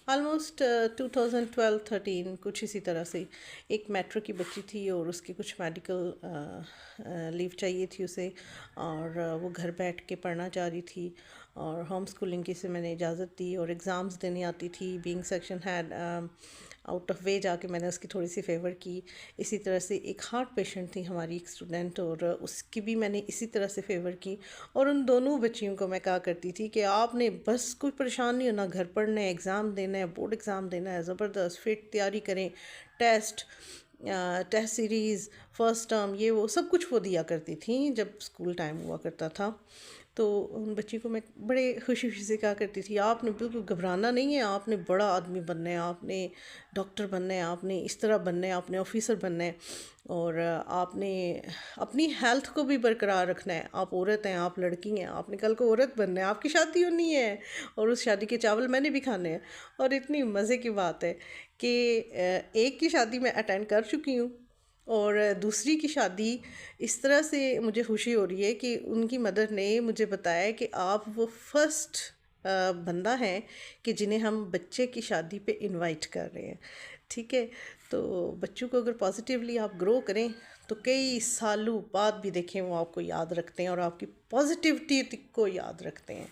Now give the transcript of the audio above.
Almost 2012-13 कुछ इसी तरह से। एक मेट्रो की बच्ची थी और उसकी कुछ मेडिकल लीव चाहिए थी उसे, और वो घर बैठ के पढ़ना चाह रही थी, और होम स्कूलिंग की से मैंने इजाज़त दी, और एग्ज़ाम्स देने आती थी। Being section head, out of वे जाके मैंने उसकी थोड़ी सी फेवर की। इसी तरह से एक हार्ट पेशेंट थी हमारी एक स्टूडेंट, और उसकी भी मैंने इसी तरह से फेवर की। और उन दोनों बच्चियों को मैं कहा करती थी कि आपने बस कोई परेशान नहीं होना, घर पढ़ना है, एग्ज़ाम देना है, बोर्ड एग्ज़ाम देना है, ज़बरदस्त फिट तैयारी करें, test test series, first term, ये वो सब कुछ वो दिया करती थी जब स्कूल टाइम हुआ करता था। तो उन बच्ची को मैं बड़े खुशी खुशी से कहा करती थी, आपने बिल्कुल घबराना नहीं है, आपने बड़ा आदमी बनना है, आपने डॉक्टर बनना है, आपने इस तरह बनना है, आपने ऑफिसर बनना है, और आपने अपनी हेल्थ को भी बरकरार रखना है। आप औरत हैं, आप लड़की हैं, आपने कल को औरत बनना है, आपकी शादी होनी है, और उस शादी के चावल मैंने भी खाने हैं। और इतनी मज़े की बात है कि एक की शादी मैं अटेंड कर चुकी हूँ, और दूसरी की शादी इस तरह से मुझे खुशी हो रही है कि उनकी मदर ने मुझे बताया कि आप वो फर्स्ट बंदा हैं कि जिन्हें हम बच्चे की शादी पे इनवाइट कर रहे हैं। ठीक है, तो बच्चों को अगर पॉजिटिवली आप ग्रो करें तो कई सालों बाद भी देखें वो आपको याद रखते हैं और आपकी पॉजिटिविटी को याद रखते हैं।